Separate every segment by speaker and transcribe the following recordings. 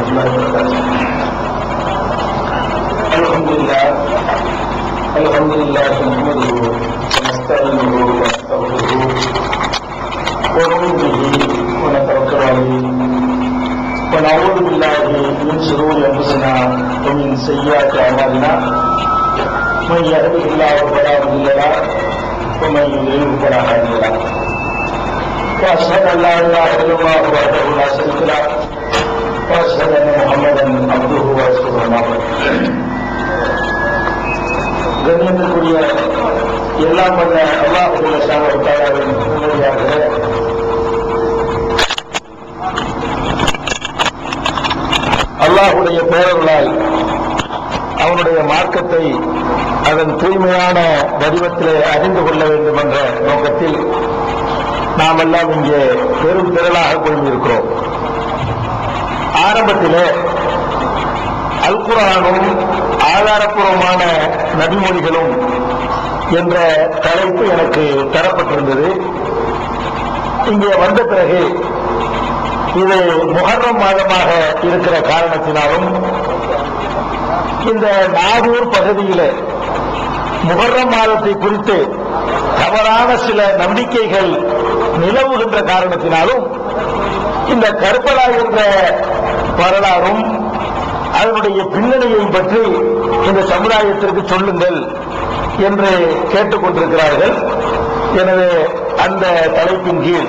Speaker 1: الله وبركاته. الحمد لله نحمده ونستعينه ونستغفره ونؤمن به ونتوكل عليه ونعوذ بالله من شرور انفسنا ومن سيئات اعمالنا من يهده الله فلا مضل له ومن يضلل فلا هادي له واشهد ان لا اله الا الله وحده لا شريك له واشهد ان محمدا عبده ورسوله. கண்ணியத்திற்குரிய எல்லாம் வல்ல அல்லாஹ் ஜல்லல்லாஹு தஆலாவின் முன்னோடியாக அல்லாஹுடைய பேரர்களால் அவனுடைய மார்க்கத்தை அதன் தூய்மையான வடிவத்திலே அறிந்து கொள்ள வேண்டும் என்ற நோக்கத்தில் நாம் எல்லாம் இங்கே பெரும் திரளாக கொண்டிருக்கிறோம். ஆரம்பத்திலே அல் குர்ஆனும் ஆதாரப்பூர்வமான நபிமொழிகளும் என்ற தலைப்பு எனக்கு தரப்பட்டிருந்தது. இங்கே வந்த பிறகு இது முஹர்ரம் மாதமாக இருக்கிற காரணத்தினாலும் இந்த நாகூர் பகுதியிலே முஹர்ரம் மாதத்தை குறித்து தவறான சில நம்பிக்கைகள் நிலவுகின்ற காரணத்தினாலும் இந்த கர்பலா என்ற வரலாறும் அதனுடைய பின்னணியை பற்றி இந்த சமுதாயத்திற்கு சொல்லுங்கள் என்று கேட்டுக்கொண்டிருக்கிறார்கள். எனவே அந்த தலைப்பின் கீழ்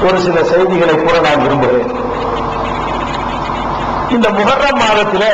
Speaker 1: ஒரு சில செய்திகளை கூற நான் விரும்புகிறேன். இந்த முஹர்ரம் மாதத்திலே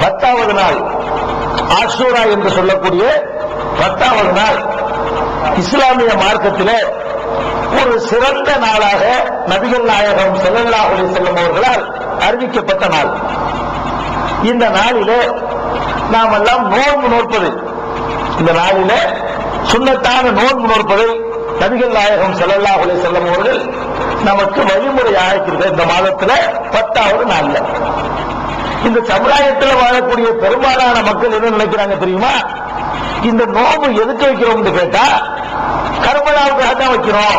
Speaker 1: 10வது நாள் ஆஷூரா என்று சொல்லக்கூடிய 10வது நாள் இஸ்லாமிய மார்க்கத்திலே ஒரு சிறந்த நாளாக நபிகள் நாயகம் ஸல்லல்லாஹு அலைஹி வஸல்லம் அவர்களால் அறிவிக்கப்பட்ட நாள். இந்த நாளிலே நாம் எல்லாம் நோன்பு நோற்பது, இந்த நாளிலே சுன்னத்தான நோன்பு நோற்பதை நபிகள் நாயகம் ஸல்லல்லாஹு அலைஹி வஸல்லம் அவர்கள் நமக்கு வழிமுறையாக இருக்கிற இந்த மாதத்துல 10வது நாள்ல இந்த சமுதாயத்தில் வாழக்கூடிய பெரும்பாலான மக்கள் என்ன நினைக்கிறாங்க தெரியுமா? இந்த நோன்பு எதுக்கு வைக்கிறோம்னு கேட்டா கர்பலாவுக்காக தான் வைக்கிறோம்.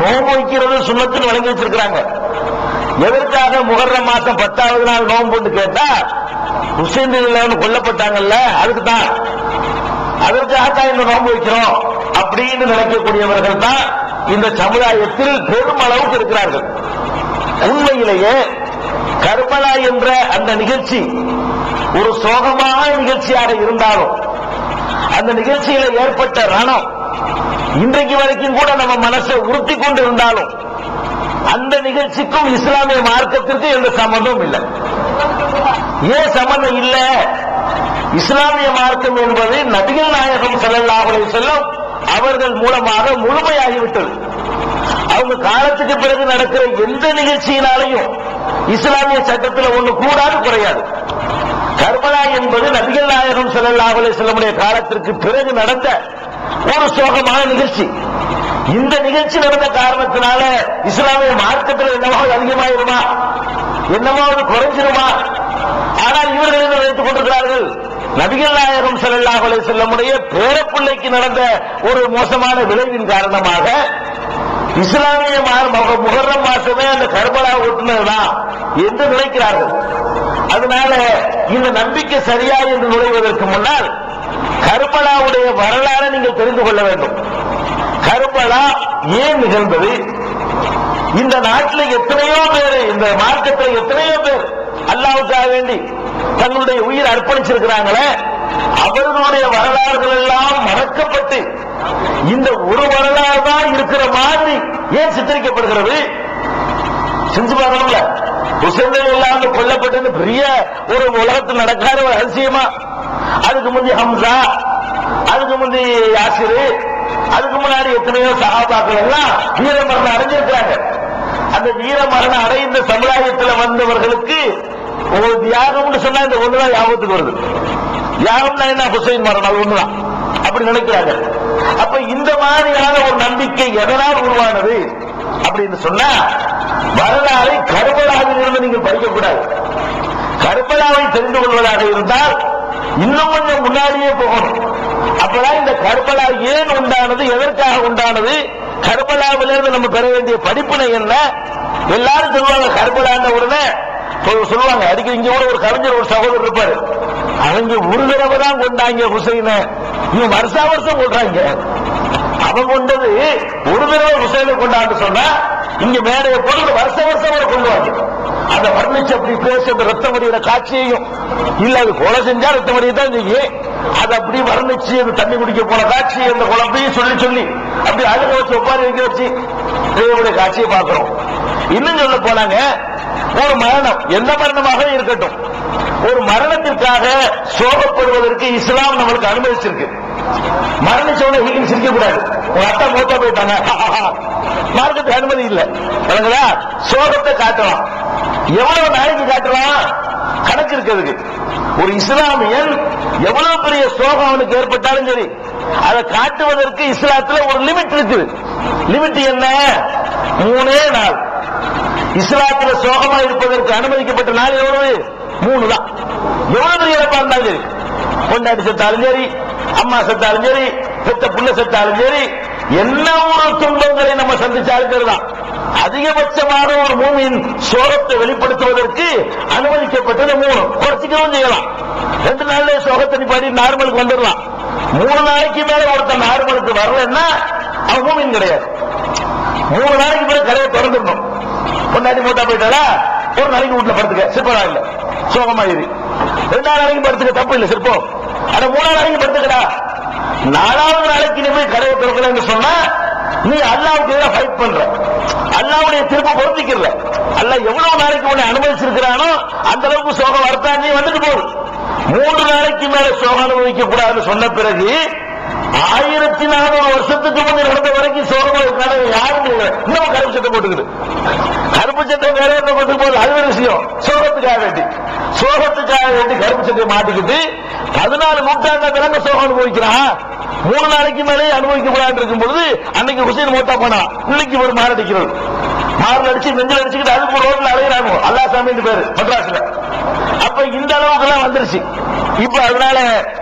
Speaker 1: நோன்பு வைக்கிறது சுன்னத்துன்னு வழங்கி வச்சிருக்கிறாங்க. எதற்காக முஹர்ரம் மாசம் 10வது நாள் நோன்புன்னு கேட்டா ஹுசைன் ரலியல்லாஹு கொல்லப்பட்டாங்கல்ல, அதுக்கு தான், அதற்காகத்தான் இந்த நோன்பு வைக்கிறோம் அப்படின்னு நினைக்கக்கூடியவர்கள் தான் இந்த சமுதாயத்தில் பெருமளவுக்கு இருக்கிறார்கள். உண்மையிலேயே கர்பலா என்ற அந்த நிகழ்ச்சி ஒரு சோகமான நிகழ்ச்சியாக இருந்தாலும் அந்த நிகழ்ச்சியில ஏற்பட்ட ரணம் இன்றைக்கு வரைக்கும் கூட நம்ம மனசை உறுத்தி கொண்டு இருந்தாலும் அந்த நிகழ்ச்சிக்கும் இஸ்லாமிய மார்க்கத்திற்கும் எந்த சம்பந்தமும் இல்லை. ஏன் சம்பந்தம் இல்லை? இஸ்லாமிய மார்க்கம் என்பது நபிகள் நாயகம் ஸல்லல்லாஹு அலைஹி வஸல்லம் அவர்கள் மூலமாக முழுமையாகிவிட்டது. அவங்க காலத்துக்கு பிறகு நடக்கிற எந்த நிகழ்ச்சியினாலையும் இஸ்லாமிய சட்டத்தில் ஒன்று கூடாது குறையாது. கர்பலா என்பது நபிகள் நாயகம் ஸல்லல்லாஹு அலைஹி வஸல்லமுடைய காலத்திற்கு பிறகு நடந்த ஒரு சோகமான நிகழ்ச்சி. இந்த நிகழ்ச்சி நடந்த காரணத்தினால இஸ்லாமிய மார்க்கத்தில் என்னவாவது அதிகமாயிருமா, என்னவாவது குறைஞ்சிருமா? ஆனால் இவர்கள் என்ன நினைத்துக் கொண்டிருக்கிறார்கள்? நபிகள் நாயகம் ஸல்லல்லாஹு அலைஹி வஸல்லமுடைய பேரப்பிள்ளைக்கு நடந்த ஒரு மோசமான விளைவின் காரணமாக இஸ்லாமிய முஹர்ரம் மாசமே அந்த கர்பலா ஒட்டுனதுதான் என்று நினைக்கிறார்கள். அதனால இந்த நம்பிக்கை சரியா என்று நுழைவதற்கு முன்னால் கர்பலாவுடைய வரலாறு நீங்கள் தெரிந்து கொள்ள வேண்டும். கர்பலா ஏன் நிகழ்ந்தது? இந்த நாட்டில் எத்தனையோ பேர், இந்த மார்க்கத்தில் எத்தனையோ பேர் அல்லாஹ்வுக்காக வேண்டி தங்களுடைய உயிர் அர்ப்பணிச்சிருக்கிறாங்களே, அவர்களுடைய வரலாறுகள் எல்லாம் மறக்கப்பட்டு இந்த ஒரு வரலாறு தான் இருக்கிற மாதிரி ஏன் சித்தரிக்கப்படுகிறது? செஞ்சு பார்க்கணும்ல. ஹுசைன் ரலியல்லாஹு கொல்லப்பட்டது பெரிய ஒரு உலகத்தில் நடக்காத ஒரு அதிசயமா? அதுக்கு முந்தி ஹம்சா, அதுக்கு முந்தி யாசிரு, அதுக்கு முன்னாடி எத்தனையோ சஹாபாக்கள் எல்லாம் வீர மரணம் அடைஞ்சிருக்கிறாங்க. அந்த வீர மரணம் அடைந்த சமுதாயத்தில் வந்தவர்களுக்கு ஒரு தியாகம்னு சொன்னா இந்த ஒண்ணுதான் ஞாபகத்துக்கு வருது. தியாகம்னா என்ன? ஹுசைன் மரணம், அது ஒண்ணுதான் அப்படி நினைக்கிறாங்க. அப்ப இந்த மாதிரியான ஒரு நம்பிக்கை எதனால் உருவானது அப்படின்னு சொன்னா வரலாறை கர்பலாவில் இருந்து நீங்கள் படிக்கக்கூடாது. கர்பலாவை தெரிந்து கொள்வதாக இருந்தால் இன்னும் கொஞ்சம் முன்னாடியே போகணும். அப்பதான் இந்த கர்பலா ஏன் உண்டானது, எதற்காக உண்டானது, கர்பலாவிலிருந்து நம்ம பெற வேண்டிய படிப்பினை என்ன, எல்லாரும் சொல்லுவாங்க கர்பலாண்ட உடனே சொல்லுவாங்க. அதுக்கு இங்க கூட ஒரு கலைஞர் ஒரு சகோதரர் இருப்பாரு, அவங்க ஒரு தடவை தான் கொண்டாங்க ஹுசைனை, இவங்க வருஷா வருஷம் கொண்டாங்க. அவன் கொண்டது ஒரு தடவை ஹுசைனை கொண்டான்னு சொன்னா இங்க மேடையை போட்டு வருஷ வருஷம் அவரை கொள்வாங்க. அதை வர்ணிச்சு அப்படி பேச அந்த ரத்தம் வடிகிற காட்சியையும் இல்ல, அது கொலை செஞ்சா ரத்தம் வடிதான் செய்யும், அதை அப்படி வர்ணிச்சு அது தண்ணி குடிக்க போன காட்சி அந்த குழப்பையும் சொல்லி சொல்லி அப்படி அழுக வச்சு ஒப்பாரி வைக்க வச்சு தேவனுடைய காட்சியை பார்க்கிறோம். இன்னும் சொல்ல போனாங்க, ஒரு மரணம் எந்த மரணமாக இருக்கட்டும், ஒரு மரணத்திற்காக சோகப்படுவதற்கு இஸ்லாம் நம்மளுக்கு அனுமதிச்சிருக்கு. மரணிச்சவனை ஹீலிங் சிரிக்க கூடாது. உங்க அத்தா மூத்தா போயிட்டாங்க, மார்க்கத்துக்கு அனுமதி இல்லை. சோகத்தை காட்டலாம். எவ்வளவு நாளைக்கு காட்டலாம்? கணக்கு இருக்கிறதுக்கு. ஒரு இஸ்லாமியன் எவ்வளவு பெரிய சோகம் அவனுக்கு ஏற்பட்டாலும் சரி, அதை காட்டுவதற்கு இஸ்லாத்துல ஒரு லிமிட் இருக்குது. லிமிட் என்ன? 3 நாள். இஸ்லாத்துல சோகமா இருப்பதற்கு அனுமதிக்கப்பட்ட நாள் எவ்வளவு? 3 தான். எவ்வளவு பெரிய இழப்பா இருந்தாலும் சரி, கொண்டாடி செத்தாலும் சரி, அம்மா செத்தாலும் சரி, பெத்த புள்ள செத்தாலும் சரி, என்ன ஒரு துன்பங்களை நம்ம சந்திச்சாலும் தான் அதிகபட்சமான ஒரு மூமின் சோகத்தை வெளிப்படுத்துவதற்கு அனுமதிக்கப்பட்டது 3. குறைச்சிக்கவும் செய்யலாம். 2 நாள்ல சோகத்தை நிப்பாட்டி நார்மலுக்கு வந்துடலாம். 3 நாளைக்கு மேல ஒருத்தன் நார்மலுக்கு வரலன்னா அவன் மூமின் கிடையாது. 3 நாளைக்கு மேல கடையை திறந்துடணும். கொண்டாடி மூட்டா போயிட்டாரா, ஒரு நாளைக்கு வீட்டுல படுத்துக்க, சிற்பரா இல்ல, சோகமாயிரு. 2ஆவது நாளைக்கு படுத்துக்க, தப்பு இல்லை சிற்பம். ஆனா 3ஆவது நாளைக்கு படுத்துக்கடா. 4வது நாளைக்கு நீ போய் கடையை திறக்கலன்னு சொன்னா நீ அல்லாவுக்கு எதிராக ஃபைட் பண்ற, அல்லாவுடைய திரும்ப பொருத்திக்கிறல. அல்லாஹ் எவ்வளவு நாளைக்கு உன்னை அனுமதிச்சிருக்கிறானோ அந்த அளவுக்கு சோகம் வரத்தான் நீ வந்துட்டு போகுது. 3 நாளைக்கு மேல சோகம் அனுபவிக்க கூடாதுன்னு சொன்ன பிறகு 1400 வருஷத்துக்கு முன்னே நடந்த வரைக்கும் சோகமா இருக்கான யாரும் இன்னும் கருப்பு சட்டை போட்டுக்குது. கருப்பு சட்டை வேற என்ன கொண்டு போகுது, அது ஒரு விஷயம். சோகத்துக்காக வேண்டி கருப்பு சட்டை மாட்டிக்கிட்டு 14 நூற்றாண்டு விலங்க சோகம் அனுபவிக்கிறான். 3 நாளைக்கு மேலே அனுபவிக்க கூடாது இருக்கும் பொழுது அன்னைக்கு ஹுசைன் மோத்தா போனா, இன்னைக்கு ஒரு மாரடிக்கிறது, மாரல் அடிச்சு நெஞ்சில் அடிச்சுக்கிட்டு அதுக்கு ரோட்ல அலையிறாங்க. அல்லா சாமின்னு பேரு மெட்ராஸ்ல. அப்ப இந்த அளவுக்கு எல்லாம் வந்துருச்சு. இப்ப அதனால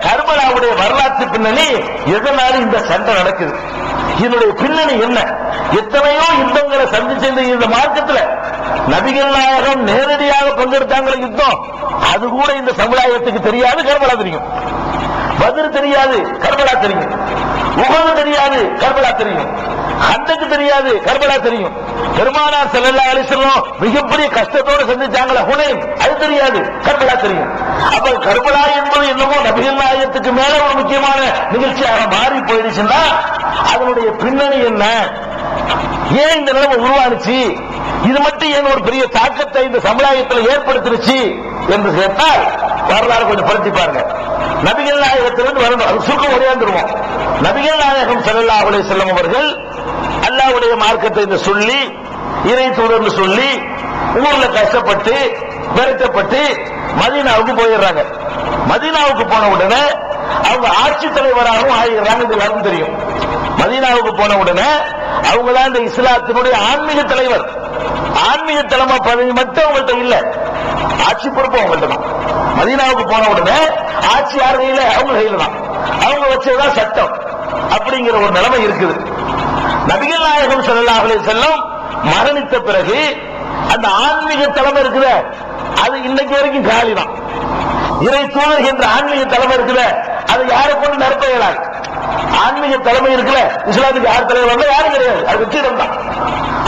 Speaker 1: கர்பலாவுடைய வரலாற்று பின்னணி எதனால இந்த சண்டை நடக்குது, இதனுடைய பின்னணி என்ன? எத்தனையோ யுத்தங்களை சந்திச்ச இந்த மார்க்கத்தில் நபிகள் நாயகம் நேரடியாக பங்கெடுத்தாங்கள யுத்தம், அது கூட இந்த சமுதாயத்துக்கு தெரியாது. கர்பலா தெரியும். பத்ர் தெரியாது, கர்பலா தெரியும். உஹது தெரியாது, கர்பலா தெரியும். ஹந்தக் தெரியாது, கர்பலா தெரியும். பெருமானார் ஸல்லல்லாஹு அலைஹி வஸல்லம் மிகப்பெரிய கஷ்டத்தோடு சந்திச்சாங்களா, ஹுனைன், அது தெரியாது, கர்பலா தெரியும். அப்ப கர்பலா என்பது என்னமோ நபிகள் நாயகத்துக்கு மேல ஒரு முக்கியமான நிகழ்ச்சியாக மாறி போயிடுச்சுன்னா அதனுடைய பின்னணி என்ன? ஏன் இந்த நிலைமை உருவானுச்சு? இது மட்டும் ஏன் ஒரு பெரிய தாக்கத்தை இந்த சமுதாயத்தில் ஏற்படுத்திருச்சு என்று கேட்டால் வரலாறு கொஞ்சம் படுத்தி பாருங்க. நபிகள் நாயகத்திலிருந்து வரணும், அது சுருக்கம் உரையாந்துருவோம். நபிகள் நாயகம் ஸல்லல்லாஹு அலைஹி வஸல்லம் அவர்கள் அல்லாஹ்வுடைய மார்க்கத்தை சொல்லி, இறை தூதர்னு சொல்லி, ஊர்ல கஷ்டப்பட்டு விரட்டப்பட்டு மதீனாவுக்கு போயிடுறாங்க. மதீனாவுக்கு போன உடனே அவங்க ஆட்சி தலைவராகவும் ஆகிறாங்க. இது எல்லாருக்கும் தெரியும். மதீனாவுக்கு போன உடனே அவங்க தான் இந்த இஸ்லாத்தினுடைய ஆன்மீக தலைவர். ஆன்மீக தலைமை பதவி மட்டும் அவங்கள்ட்ட இல்ல, ஆட்சி பொறுப்பு அவங்கள்ட்ட தான். மதீனாவுக்கு போன உடனே ஆட்சி யார் கையில? அவங்க கையில தான். அவங்க வச்சதுதான் சட்டம். அப்படிங்கிற ஒரு நிலைமை இருக்குது. நபிகள் நாயகம் ஸல்லல்லாஹு அலைஹி வஸல்லம் மரணித்த பிறகு அந்த ஆன்மீக தலைமை இருக்குத, அது இன்னைக்கு வரைக்கும் காலி தான். இறை தூதர் என்ற ஆன்மீக தலைமை இருக்குத, அது யாரை கொண்டு நிரப்ப இயலாது. ஆன்மீக தலைமை இருக்குல்ல, இஸ்லாத்துக்கு யார் தலைவர் வரல, யாரும் கிடையாது, அது வெற்றிடம் தான்.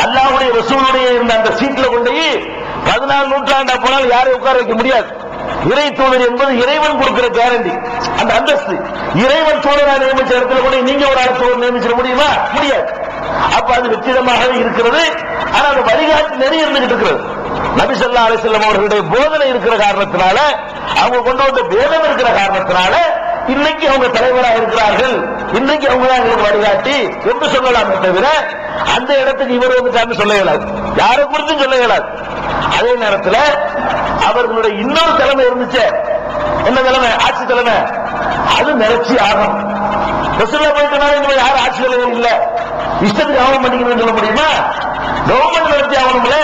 Speaker 1: அல்லாஹ்வுடைய ரசூலுடைய இருந்த அந்த சீட்ல கொண்டு 14 நூற்றாண்டா போனால் யாரை உட்கார வைக்க முடியாது. இறை தூதர் என்பது இறைவன் கொடுக்கிற கேரண்டி, அந்த அந்தஸ்து. இறைவன் தூதரா நியமிச்ச இடத்துல கூட நீங்க ஒரு ஆள் தூதர் நியமிச்சிட முடியுமா? முடியாது. அப்ப அது வெற்றிடமாகவே இருக்கிறது. ஆனா அது வழிகாட்டு நெறி இருந்துகிட்டு இருக்கிறது. நபி ஸல்லல்லாஹு அலைஹி வஸல்லம் அவர்களுடைய போதனை இருக்கிற காரணத்தினால, அவங்க கொண்டு வந்த வேதம் இருக்கிற காரணத்தினால இன்னைக்கு அவங்க தலைவராக இருக்கிறார்கள். இன்னைக்கு அவங்க தான் எங்களுக்கு வழிகாட்டி என்று சொல்லலாமே தவிர அந்த இடத்துக்கு இவர் வந்துட்டான்னு சொல்ல இயலாது, யாரை குறித்தும் சொல்ல இயலாது. அதே நேரத்தில் அவர்களுடைய இன்னொரு தலைமை இருந்துச்சு. என்ன தலைமை? ஆட்சி தலைமை. அது நிறச்சி ஆகும். ரசூலுல்லாஹ் போயிட்டனால இந்த யாரும் ஆட்சி தலைவர் இல்ல, இஷ்டத்துக்கு ஆவணம் பண்ணிக்கணும்னு சொல்ல முடியுமா? கவர்மெண்ட் நடத்தி ஆகணும்ல.